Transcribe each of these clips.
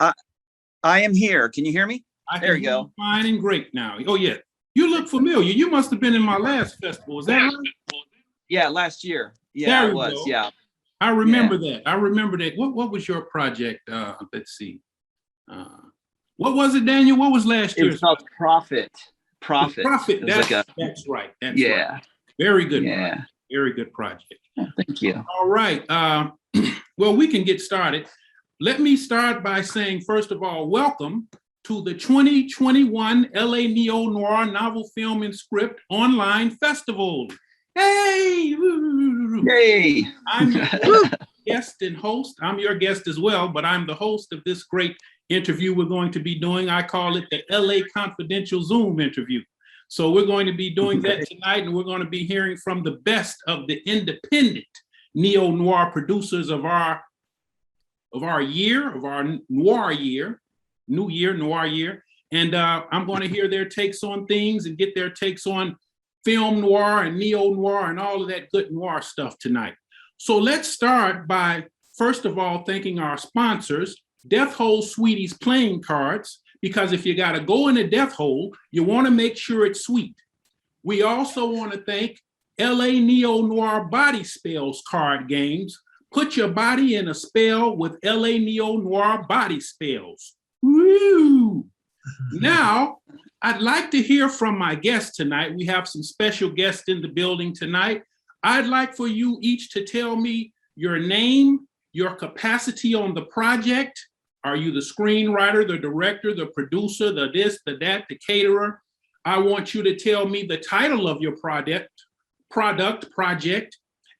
I, I am here. Can you hear me? I There can you hear you go. fine and great now. Oh, yeah. You look familiar. You must have been in my last festival. Is that right? Yeah, last year. Yeah, There it you was. go. Yeah. I Yeah. remember that. I remember that. What was your project? Let's see. Uh, what was it, Daniel? What was last It was year's? called Profit. The Profit. Prophet. It was like a, That's right. That's right. yeah. Very good project. Yeah. Very good project. Thank you. All right. Well, we can get started. Let me start by saying, first of all, welcome to the 2021 LA Neo Noir Novel Film and Script Online Festival. Hey! Yay. I'm your guest and host. I'm your guest as well, but I'm the host of this great interview we're going to be doing. I call it the LA Confidential Zoom interview. So we're going to be doing that tonight, and we're going to be hearing from the best of the independent neo-noir producers of our noir year, noir year. And I'm going to hear their takes on things and get their takes on film noir and neo-noir and all of that good noir stuff tonight. So let's start by, first of all, thanking our sponsors, Death Hole Sweeties playing cards, because if you got to go in a death hole, you want to make sure it's sweet. We also want to thank LA Neo Noir Body Spells card games. Put your body in a spell with LA Neo Noir Body Spells. Woo! Now, I'd like to hear from my guests tonight. We have some special guests in the building tonight. I'd like for you each to tell me your name, your capacity on the project. Are you the screenwriter, the director, the producer, the this, the that, the caterer? I want you to tell me the title of your project,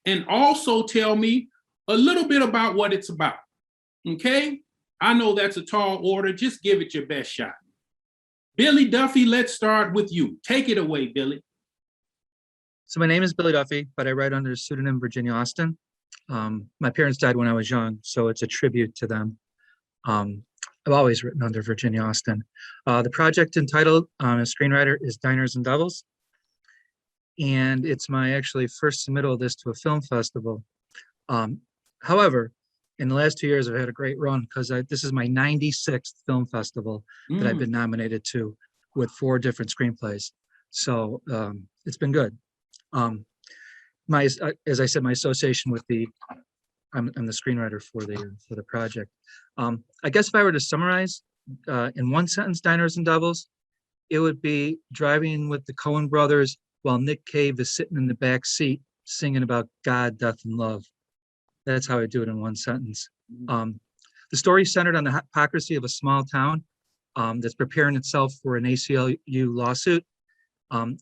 and also tell me a little bit about what it's about, okay? I know that's a tall order, just give it your best shot. Billy Duffy, let's start with you. Take it away, Billy. So my name is Billy Duffy, but I write under the pseudonym Virginia Austin. My parents died when I was young, so it's a tribute to them. I've always written under Virginia Austin. The project entitled as screenwriter is Diners and Devils. And it's my actually first submittal of this to a film festival. However, in the last 2 years, I've had a great run because this is my 96th film festival that I've been nominated to with 4 different screenplays. So it's been good. As I said, my association with I'm the screenwriter for the project. I guess if I were to summarize in one sentence, Diners and Devils, it would be driving with the Coen brothers while Nick Cave is sitting in the back seat singing about God, death, and love. That's how I do it in one sentence. The story is centered on the hypocrisy of a small town that's preparing itself for an ACLU lawsuit.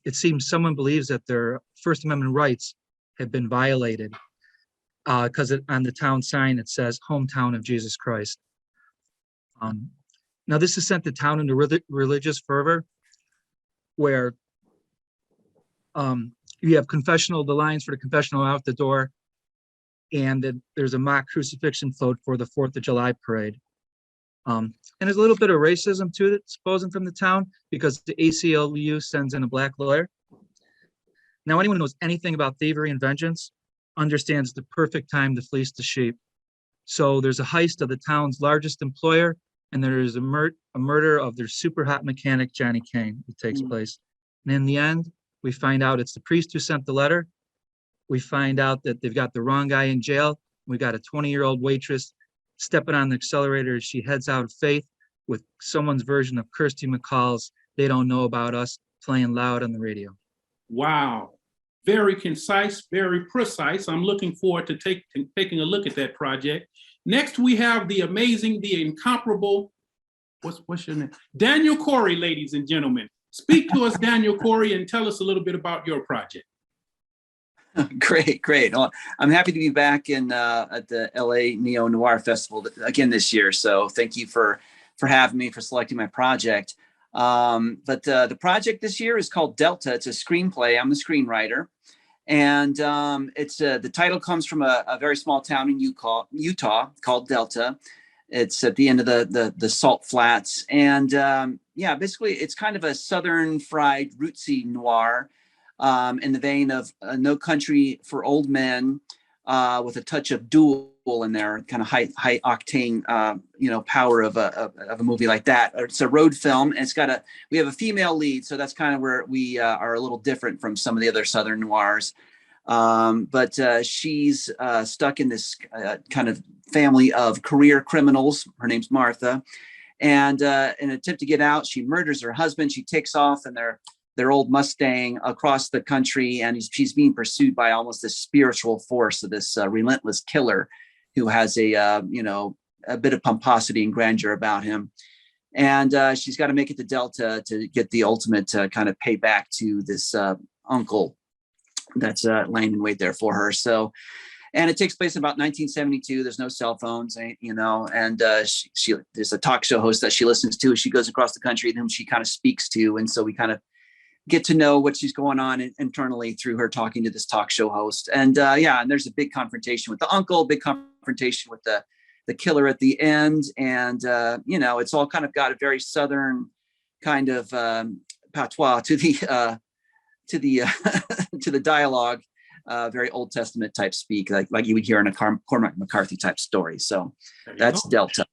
It seems someone believes that their First Amendment rights have been violated because on the town sign it says hometown of Jesus Christ. Now this has sent the town into religious fervor where you have the lines for the confessional out the door, and then there's a mock crucifixion float for the 4th of July parade. And there's a little bit of racism to it, supposing from the town, because the ACLU sends in a black lawyer. Now, anyone who knows anything about thievery and vengeance understands the perfect time to fleece the sheep. So there's a heist of the town's largest employer, and there is a murder of their super hot mechanic, Johnny Kane, that takes place. And in the end, we find out it's the priest who sent the letter. We find out that they've got the wrong guy in jail. We got a 20-year-old waitress stepping on the accelerator as she heads out of faith with someone's version of Kirsty McCall's They Don't Know About Us playing loud on the radio. Wow. Very concise, very precise. I'm looking forward to taking a look at that project. Next, we have the amazing, the incomparable, what's your name? Daniel Corey, ladies and gentlemen. Speak to us, Daniel Corey, and tell us a little bit about your project. Great. Well, I'm happy to be back at the LA Neo Noir Festival again this year. So thank you for having me, for selecting my project. But the project this year is called Delta. It's a screenplay. I'm the screenwriter. And it's the title comes from a very small town in Utah called Delta. It's at the end of the Salt Flats. And basically it's kind of a Southern fried rootsy noir in the vein of No Country for Old Men, with a touch of dual in there, kind of high octane, power of a movie like that. It's a road film, and we have a female lead, so that's kind of where we are a little different from some of the other Southern noirs. But she's stuck in this kind of family of career criminals. Her name's Martha. And in an attempt to get out, she murders her husband. She takes off in their old Mustang across the country, and she's being pursued by almost this spiritual force of this relentless killer who has a bit of pomposity and grandeur about him. And she's got to make it to Delta to get the ultimate kind of payback to this uncle that's laying in wait there for her. So, and it takes place in about 1972. There's no cell phones, and she there's a talk show host that she listens to as she goes across the country, whom she kind of speaks to, and so we kind of get to know what she's going on internally through her talking to this talk show host. And and there's a big confrontation with the uncle, big confrontation with the killer at the end, and it's all kind of got a very Southern kind of patois to the to the dialogue, very Old Testament type speak, like you would hear in a Cormac McCarthy type story. So that's Delta.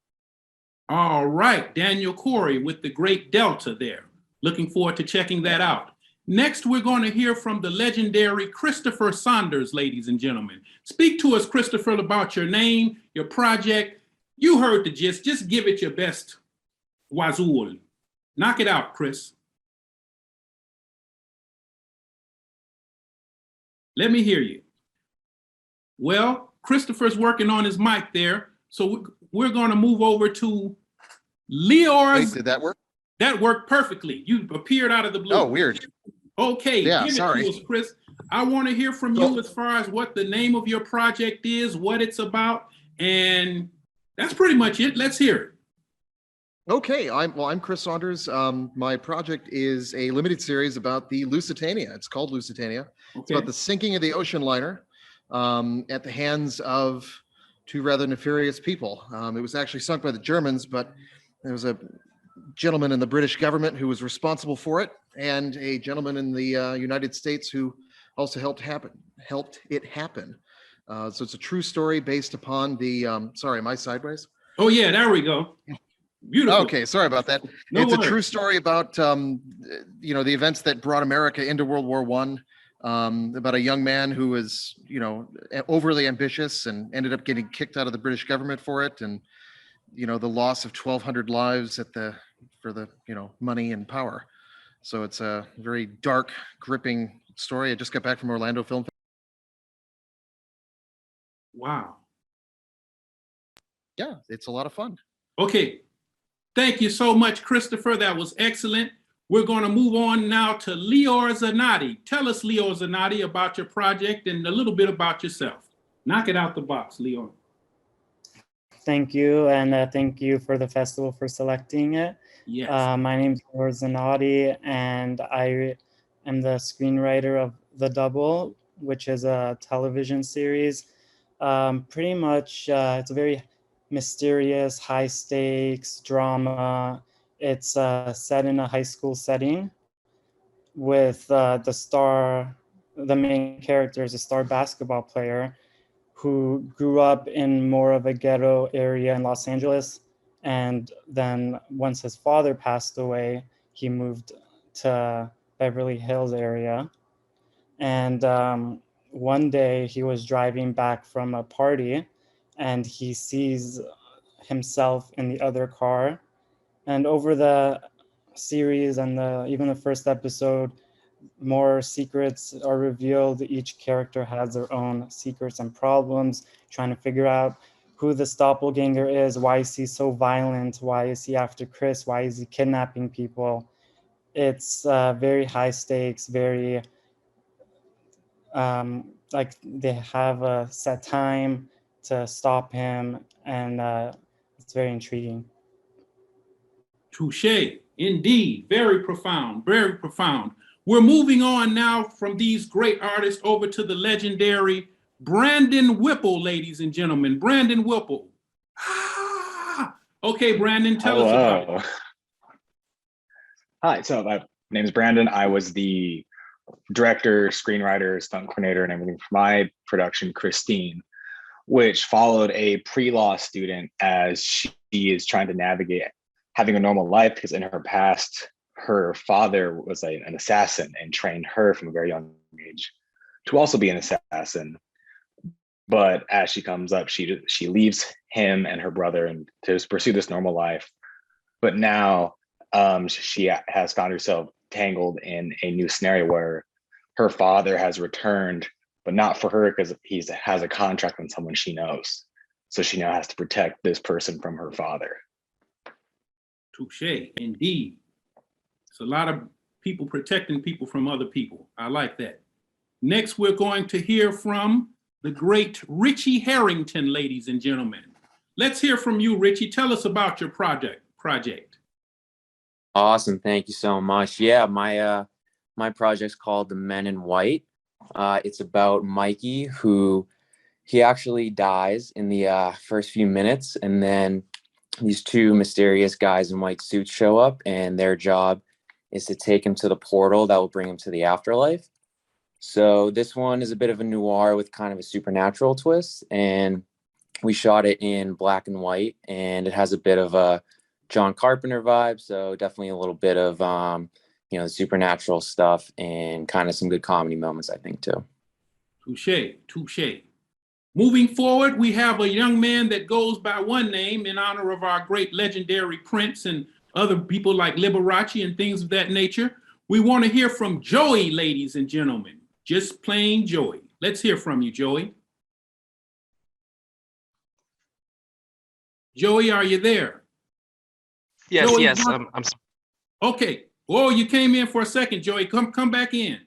All right, Daniel Corey with the great Delta there. Looking forward to checking that out. Next, we're going to hear from the legendary Christopher Saunders, ladies and gentlemen. Speak to us, Christopher, about your name, your project. You heard the gist. Just give it your best wazoo. Knock it out, Chris. Let me hear you. Well, Christopher's working on his mic there, so we're going to move over to Leor's. Wait, did that work? That worked perfectly. You appeared out of the blue. Oh, weird. Okay, Yeah, give sorry. it to us, Chris. I want to hear from you as far as what the name of your project is, what it's about, and that's pretty much it. Let's hear it. Okay, I'm Chris Saunders. My project is a limited series about the Lusitania. It's called Lusitania. It's about the sinking of the ocean liner at the hands of two rather nefarious people. It was actually sunk by the Germans, but there was a gentleman in the British government who was responsible for it, and a gentleman in the United States who also helped it happen. So it's a true story based upon the. Sorry, am I sideways? Oh yeah, there we go. Beautiful. Okay, sorry about that. No It's worries. a true story about the events that brought America into World War I. About a young man who was overly ambitious and ended up getting kicked out of the British government for it, and the loss of 1,200 lives for the money and power. So it's a very dark, gripping story. I just got back from Orlando Film. Wow. Yeah, it's a lot of fun. Okay. Thank you so much, Christopher. That was excellent. We're going to move on now to Leor Zanotti. Tell us, Leor Zanotti, about your project and a little bit about yourself. Knock it out the box, Leor. Thank you, and thank you for the festival for selecting it. Yes. My name is Leor Zanotti, and I am the screenwriter of The Double, which is a television series. Pretty much, it's a very mysterious, high stakes drama. It's set in a high school setting with the main character is a star basketball player who grew up in more of a ghetto area in Los Angeles. And then once his father passed away, he moved to Beverly Hills area. And one day he was driving back from a party and he sees himself in the other car. And over the series and even the first episode, more secrets are revealed. Each character has their own secrets and problems, trying to figure out who the doppelganger is, why is he so violent, why is he after Chris, why is he kidnapping people. It's very high stakes, very like they have a set time to stop him, and it's very intriguing. Touche, indeed, very profound, very profound. We're moving on now from these great artists over to the legendary Brandon Whipple, ladies and gentlemen. Brandon Whipple. Okay, Brandon, tell us about it. Hi, so my name is Brandon. I was the director, screenwriter, stunt coordinator, and everything for my production, Christine, which followed a pre-law student as she is trying to navigate having a normal life, because in her past, her father was an assassin and trained her from a very young age to also be an assassin. But as she comes up, she leaves him and her brother and to pursue this normal life. But now she has found herself tangled in a new scenario where her father has returned, but not for her because he has a contract on someone she knows. So she now has to protect this person from her father. Touche, indeed. It's a lot of people protecting people from other people. I like that. Next, we're going to hear from the great Richie Harrington, ladies and gentlemen. Let's hear from you, Richie. Tell us about your project. Awesome, thank you so much. Yeah, my project's called The Men in White. It's about Mikey, who he actually dies in the first few minutes, and then these two mysterious guys in white suits show up, and their job is to take him to the portal that will bring him to the afterlife. So this one is a bit of a noir with kind of a supernatural twist, and we shot it in black and white, and it has a bit of a John Carpenter vibe. So definitely a little bit of, the supernatural stuff and kind of some good comedy moments, I think, too. Touche. Moving forward, we have a young man that goes by one name in honor of our great legendary Prince and other people like Liberace and things of that nature. We want to hear from Joey, ladies and gentlemen. Just plain Joey. Let's hear from you, Joey. Joey, are you there? Yes, Joey, yes. Okay. Oh, you came in for a second, Joey. Come back in.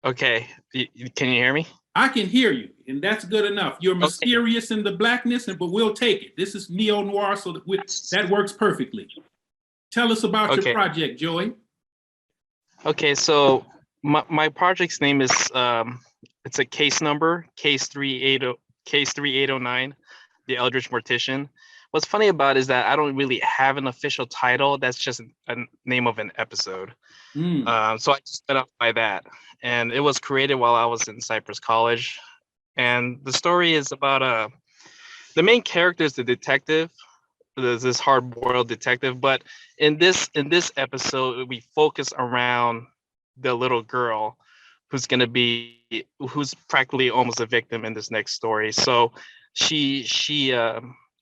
Okay. Can you hear me? I can hear you, and that's good enough. You're mysterious in the blackness, but we'll take it. This is neo-noir, so that works perfectly. Tell us about your project, Joey. Okay, so my project's name is, it's a case number, case 3809, The Eldritch Mortician. What's funny about it is that I don't really have an official title. That's just a name of an episode. So I just went up by that. And it was created while I was in Cypress College. And the story is about the main character is the detective. There's this hard-boiled detective. But in this episode, we focus around the little girl who's practically almost a victim in this next story. So she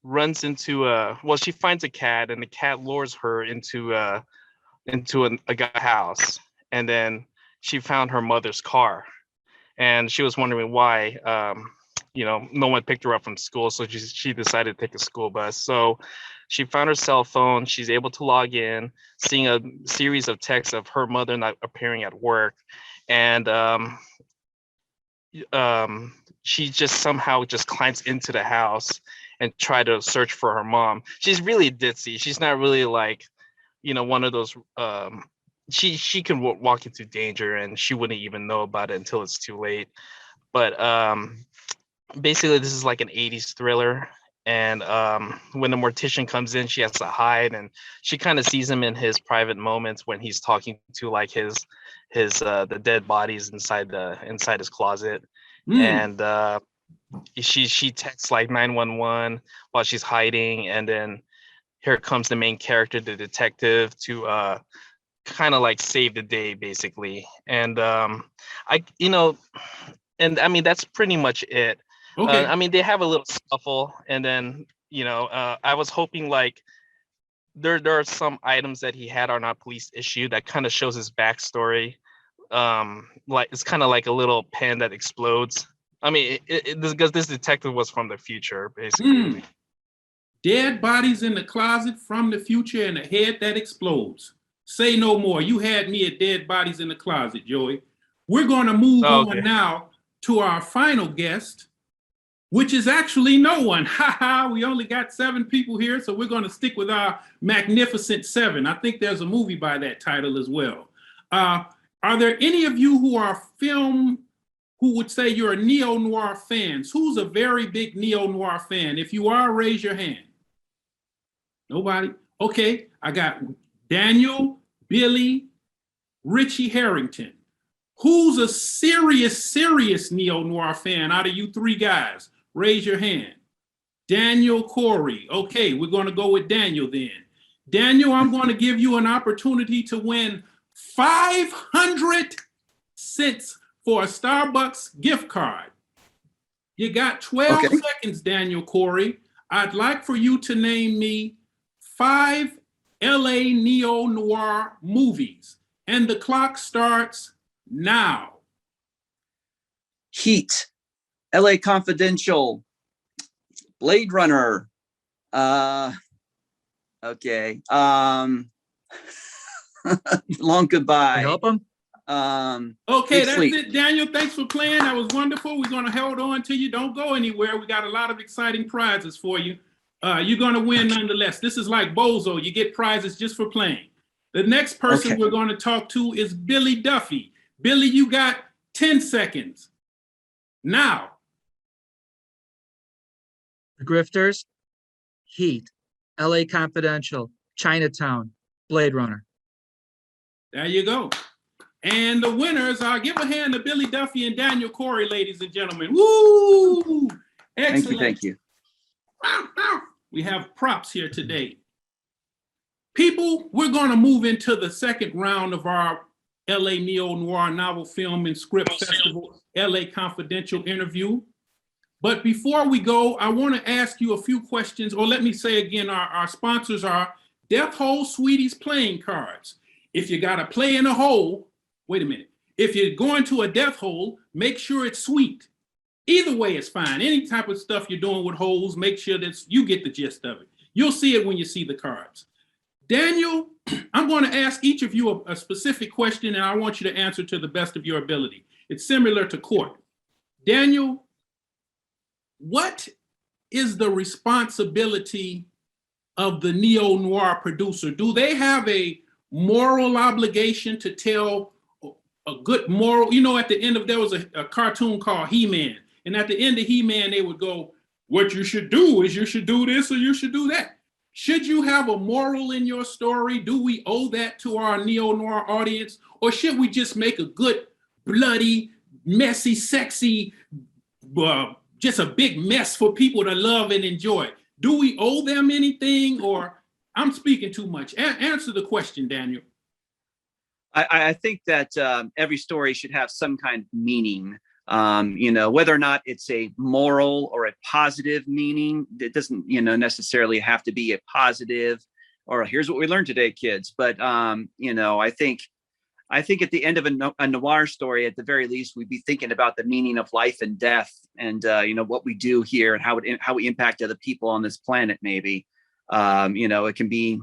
runs into she finds a cat, and the cat lures her into a guy's house, and then she found her mother's car, and she was wondering why no one picked her up from school, so she decided to take a school bus. So she found her cell phone. She's able to log in, seeing a series of texts of her mother not appearing at work, and she just somehow just climbs into the house and try to search for her mom. She's really ditzy. She's not really like, one of those, she can walk into danger and she wouldn't even know about it until it's too late. But basically this is like an 80s thriller. And when the mortician comes in, she has to hide, and she kind of sees him in his private moments when he's talking to like his the dead bodies inside his closet. And she texts like 911 while she's hiding, and then here comes the main character, the detective, to kind of like save the day basically. And I mean that's pretty much it. Okay. I mean they have a little scuffle, and then I was hoping like there are some items that he had are not police issue that kind of shows his backstory. Like it's kind of like a little pen that explodes. I mean, because this detective was from the future, basically. Dead bodies in the closet from the future and a head that explodes. Say no more. You had me at dead bodies in the closet, Joey. We're going to move on now to our final guest, which is actually no one. We only got 7 people here, so we're going to stick with our magnificent 7. I think there's a movie by that title as well. Are there any of you who would say you're a neo-noir fans? Who's a very big neo-noir fan? If you are, raise your hand. Nobody? Okay, I got Daniel, Billy, Richie Harrington. Who's a serious neo-noir fan out of you three guys? Raise your hand. Daniel Corey. Okay, we're going to go with Daniel then. Daniel, I'm going to give you an opportunity to win 500 cents for a Starbucks gift card. You got 12 seconds, Daniel Corey. I'd like for you to name me 5 LA neo-noir movies. And the clock starts now. Heat, LA Confidential, Blade Runner. Okay. Long Goodbye. Help them. Okay, that's it, Daniel. Thanks for playing. That was wonderful. We're going to hold on to you. Don't go anywhere. We got a lot of exciting prizes for you. You're going to win nonetheless. This is like Bozo. You get prizes just for playing. The next person we're going to talk to is Billy Duffy. Billy, you got 10 seconds. Now. The Grifters, Heat, LA Confidential, Chinatown, Blade Runner. There you go. And the winners are, give a hand to Billy Duffy and Daniel Corey, ladies and gentlemen. Woo! Excellent. Thank you. We have props here today. People, we're going to move into the second round of our LA Neo-Noir Novel Film and Script Festival, LA Confidential interview. But before we go, I want to ask you a few questions, or let me say again, our sponsors are Death Hole Sweeties playing cards. If you got to play in a hole, wait a minute. If you're going to a death hole, make sure it's sweet. Either way is fine. Any type of stuff you're doing with holes, make sure that you get the gist of it. You'll see it when you see the cards. Daniel, I'm going to ask each of you a specific question, and I want you to answer to the best of your ability. It's similar to court. Daniel, what is the responsibility of the neo-noir producer? Do they have a moral obligation to tell a good moral? You know, at the end of, there was a cartoon called He-Man, and at the end of He-Man, they would go, what you should do is you should do this or you should do that. Should you have a moral in your story? Do we owe that to our neo-noir audience? Or should we just make a good, bloody, messy, sexy, just a big mess for people to love and enjoy? Do we owe them anything, or I'm speaking too much? Answer the question, Daniel. I think that every story should have some kind of meaning. You know, whether or not it's a moral or a positive meaning, it doesn't, you know, necessarily have to be a positive or here's what we learned today, kids. But, you know, I think at the end of a noir story, at the very least, we'd be thinking about the meaning of life and death and, you know, what we do here and how we impact other people on this planet, maybe. You know, it can be,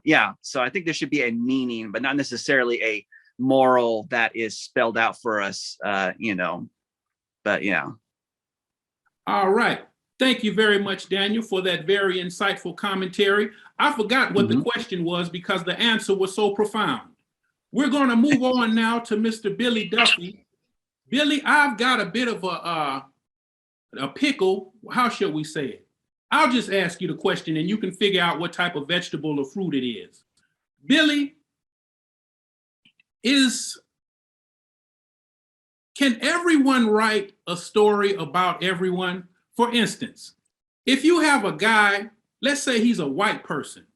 yeah. So I think there should be a meaning, but not necessarily a moral that is spelled out for us, you know, but yeah. All right. Thank you very much, Daniel, for that very insightful commentary. I forgot what the question was because the answer was so profound. We're going to move on now to Mr. Billy Duffy. Billy, I've got a bit of a pickle. How shall we say it? I'll just ask you the question and you can figure out what type of vegetable or fruit it is. Billy, can everyone write a story about everyone? For instance, if you have a guy, let's say he's a white person,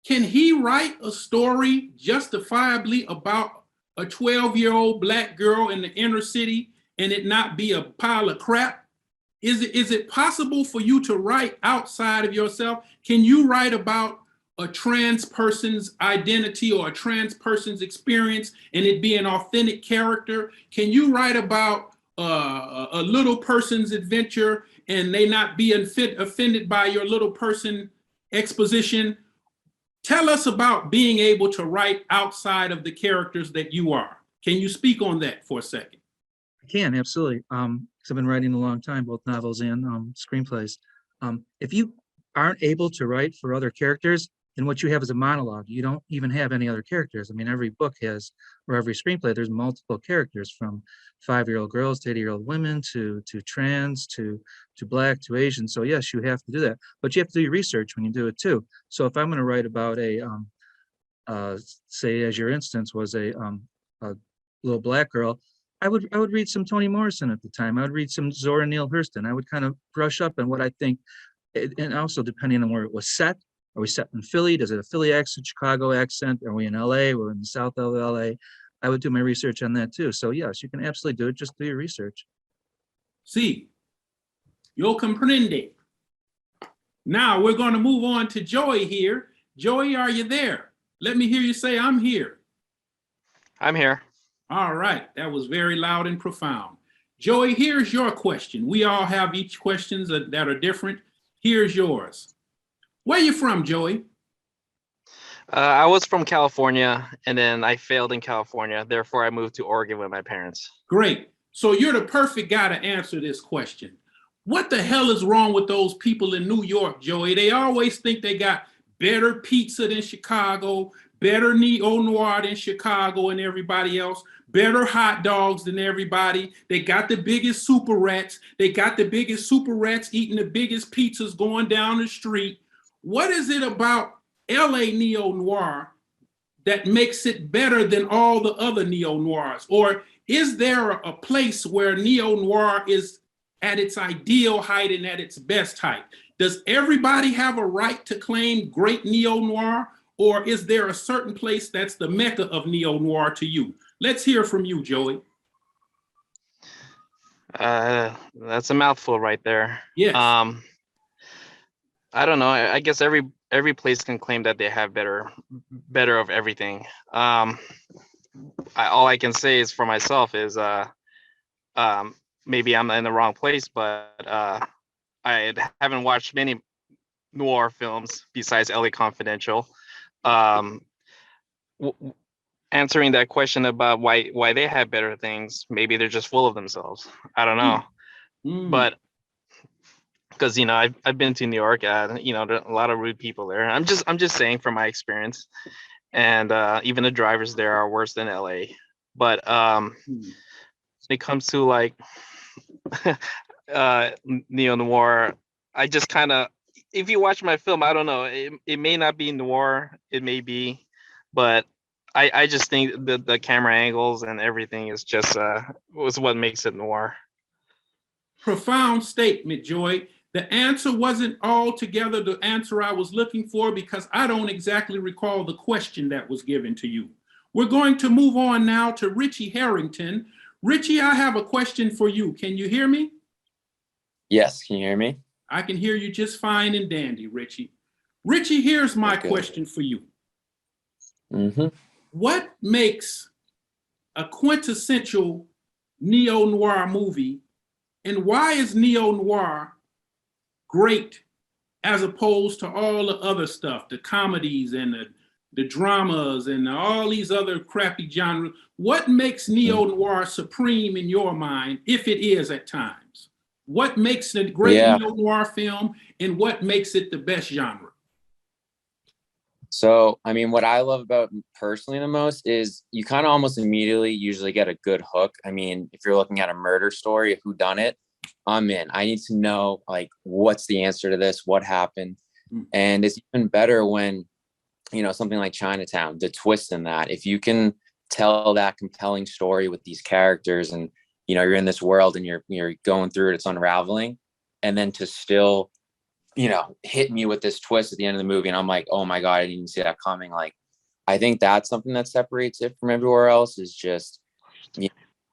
can he write a story justifiably about a 12-year-old black girl in the inner city and it not be a pile of crap? Is it possible for you to write outside of yourself? Can you write about a trans person's identity or a trans person's experience and it be an authentic character? Can you write about a little person's adventure and they not be offended by your little person exposition? Tell us about being able to write outside of the characters that you are. Can you speak on that for a second? I can, absolutely. Because I've been writing a long time, both novels and screenplays. If you aren't able to write for other characters, then what you have is a monologue. You don't even have any other characters. I mean, every book has, or every screenplay, there's multiple characters, from 5-year-old girls to 80-year-old women to trans to black to Asian. So yes, you have to do that, but you have to do your research when you do it too. So if I'm going to write about a say as your instance was a little black girl, I would read some Toni Morrison at the time. I would read some Zora Neale Hurston. I would kind of brush up on what I think, and also depending on where it was set. Are we set in Philly? Does it have a Philly accent, Chicago accent? Are we in LA? We're in the south of LA. I would do my research on that too. So yes, you can absolutely do it. Just do your research. See, yo comprende. Now we're going to move on to Joey here. Joey, are you there? Let me hear you say, I'm here. I'm here. All right, that was very loud and profound. Joey, here's your question. We all have each questions that are different. Here's yours. Where you from, Joey? I was from California, and then I failed in California. Therefore, I moved to Oregon with my parents. Great. So you're the perfect guy to answer this question. What the hell is wrong with those people in New York, Joey? They always think they got better pizza than Chicago, better neo-noir than Chicago and everybody else, better hot dogs than everybody. They got the biggest super rats. They got the biggest super rats eating the biggest pizzas going down the street. What is it about LA neo-noir that makes it better than all the other neo-noirs? Or is there a place where neo-noir is at its ideal height and at its best height? Does everybody have a right to claim great neo-noir, or is there a certain place that's the mecca of neo-noir to you? Let's hear from you, Joey. That's a mouthful right there. Yes. I don't know. I guess every place can claim that they have better of everything. All I can say is for myself is maybe I'm in the wrong place, but I haven't watched many noir films besides LA Confidential. Answering that question about why they have better things, maybe they're just full of themselves. I don't know. But because I've been to New York, there are a lot of rude people there. I'm just saying from my experience, and even the drivers there are worse than LA. But when it comes to like neo-noir, I just kind of, if you watch my film, I don't know, it may not be noir, it may be, but I just think the camera angles and everything is just was what makes it noir. Profound statement, Joy. The answer wasn't altogether the answer I was looking for, because I don't exactly recall the question that was given to you. We're going to move on now to Richie Harrington. Richie, I have a question for you. Can you hear me? Yes, can you hear me? I can hear you just fine and dandy, Richie. Richie, here's my question for you. What makes a quintessential neo-noir movie, and why is neo-noir great as opposed to all the other stuff, the comedies and the dramas and all these other crappy genres? What makes neo-noir supreme in your mind, if it is at times? What makes a great neo-noir film, and what makes it the best genre? So, I mean, what I love about personally the most is you kind of almost immediately usually get a good hook. I mean, if you're looking at a murder story, a whodunit, I'm in. I need to know, like, what's the answer to this? What happened? And it's even better when, something like Chinatown, the twist in that, if you can tell that compelling story with these characters and, you're in this world and you're going through it, it's unraveling. And then to still, hit me with this twist at the end of the movie. And I'm like, oh my God, I didn't even see that coming. Like, I think that's something that separates it from everywhere else, is just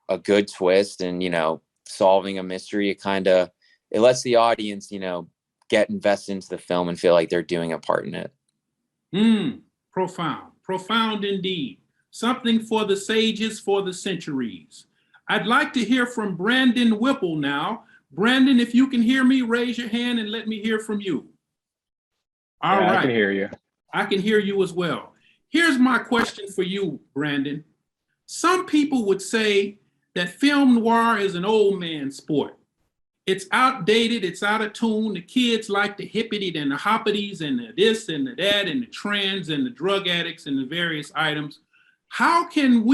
a good twist and, solving a mystery. It lets the audience, get invested into the film and feel like they're doing a part in it. Profound indeed. Something for the sages for the centuries. I'd like to hear from Brandon Whipple now. Brandon, if you can hear me, raise your hand and let me hear from you. All right. I can hear you. I can hear you as well. Here's my question for you, Brandon. Some people would say that film noir is an old man sport. It's outdated, it's out of tune. The kids like the hippity and the hoppities and the this and the that and the trends and the drug addicts and the various items. How can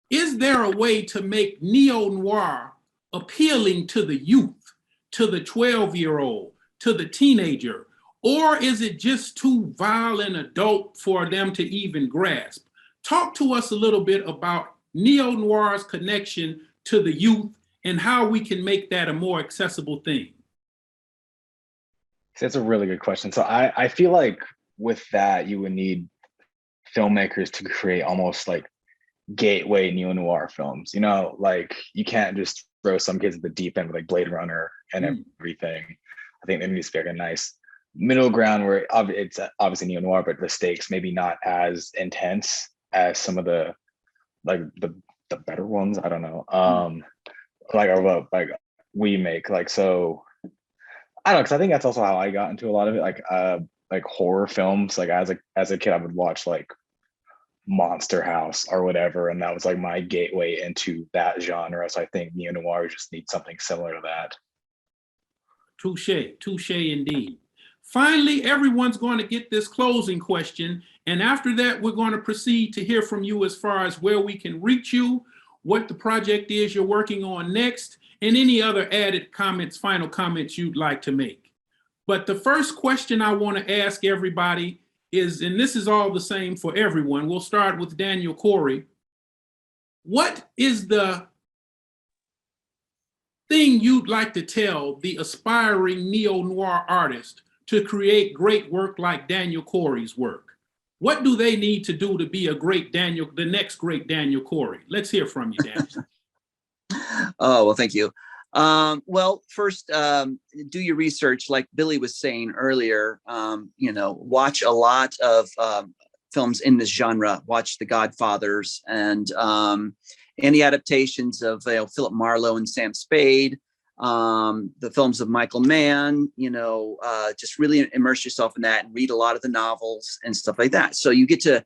is there a way to make neo-noir appealing to the youth, to the 12-year-old, to the teenager? Or is it just too vile and adult for them to even grasp? Talk to us a little bit about neo-noir's connection to the youth and how we can make that a more accessible thing. That's a really good question. So I feel like with that, you would need filmmakers to create almost like gateway neo-noir films. You know, like you can't just throw some kids at the deep end with like Blade Runner and everything. I think there needs to be like a nice middle ground where it's obviously neo-noir, but the stakes maybe not as intense as some of the like the better ones. I don't know. Like we make like, so I don't know, because I think that's also how I got into a lot of it, like horror films. Like as a kid, I would watch like Monster House or whatever, and that was like my gateway into that genre. So I think neo noir just needs something similar to that. Touche indeed. Finally, everyone's going to get this closing question, and after that, we're going to proceed to hear from you as far as where we can reach you, what the project is you're working on next, and any other added comments, final comments you'd like to make. But the first question I want to ask everybody is, and this is all the same for everyone, we'll start with Daniel Corey. What is the thing you'd like to tell the aspiring neo-noir artist to create great work like Daniel Corey's work? What do they need to do to be the next great Daniel Corey? Let's hear from you, Daniel. Oh, well, thank you. Well, first, do your research, like Billy was saying earlier. Watch a lot of films in this genre. Watch The Godfathers and any adaptations of Philip Marlowe and Sam Spade, the films of Michael Mann. Just really immerse yourself in that and read a lot of the novels and stuff like that. So you get to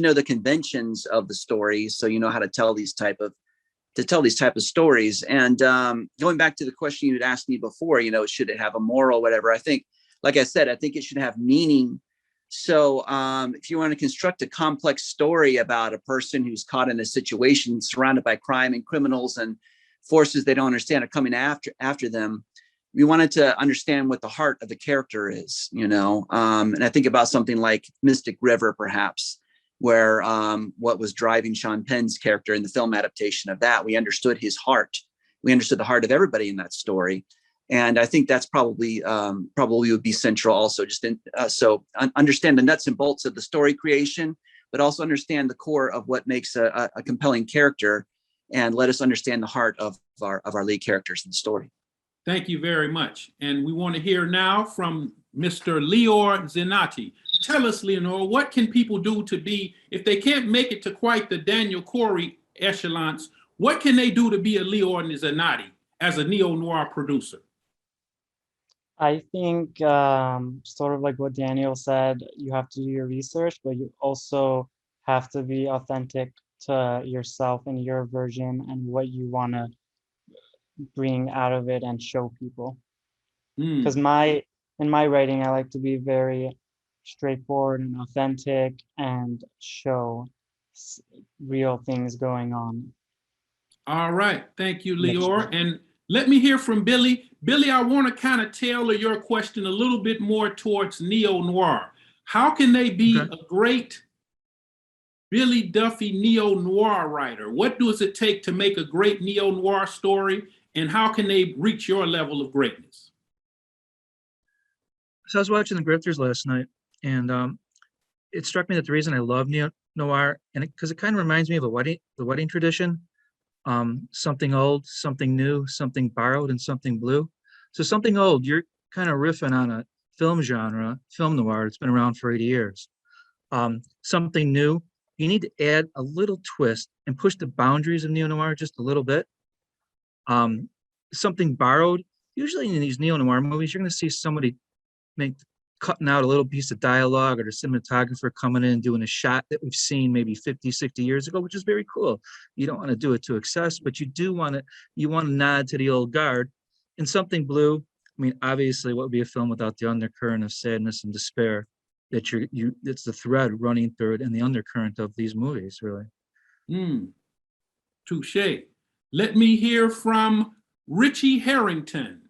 know the conventions of the stories, so you know how to tell these type of stories. And going back to the question you'd asked me before, should it have a moral, whatever? I think, like I said, I think it should have meaning. So if you want to construct a complex story about a person who's caught in a situation surrounded by crime and criminals and forces they don't understand are coming after them, we wanted to understand what the heart of the character is, and I think about something like Mystic River, perhaps, where what was driving Sean Penn's character in the film adaptation of that, we understood his heart. We understood the heart of everybody in that story. And I think that's probably would be central also, understand the nuts and bolts of the story creation, but also understand the core of what makes a compelling character, and let us understand the heart of our lead characters in the story. Thank you very much. And we want to hear now from Mr. Lior Zenati. Tell us, Leonor, what can people do to be, if they can't make it to quite the Daniel Corey echelons, what can they do to be a Lior Zenati as a neo-noir producer? I think sort of like what Daniel said, you have to do your research, but you also have to be authentic to yourself and your version and what you want to bring out of it and show people. Because in my writing, I like to be very straightforward and authentic and show real things going on. All right. Thank you, Lior. And let me hear from Billy. Billy, I want to kind of tailor your question a little bit more towards neo-noir. How can they be a great Billy Duffy neo-noir writer? What does it take to make a great neo-noir story, and how can they reach your level of greatness? So I was watching The Grifters last night, and it struck me that the reason I love neo-noir, and because it kind of reminds me of the wedding tradition, something old, something new, something borrowed, and something blue. So something old, you're kind of riffing on a film genre, film noir. It's been around for 80 years. Something new, you need to add a little twist and push the boundaries of neo-noir just a little bit. Something borrowed, usually in these neo-noir movies, you're going to see somebody cutting out a little piece of dialogue, or the cinematographer coming in and doing a shot that we've seen maybe 50, 60 years ago, which is very cool. You don't want to do it to excess, but you want to nod to the old guard. And something blue, I mean, obviously, what would be a film without the undercurrent of sadness and despair that it's the thread running through it and the undercurrent of these movies, really. Touche. Let me hear from Richie Harrington.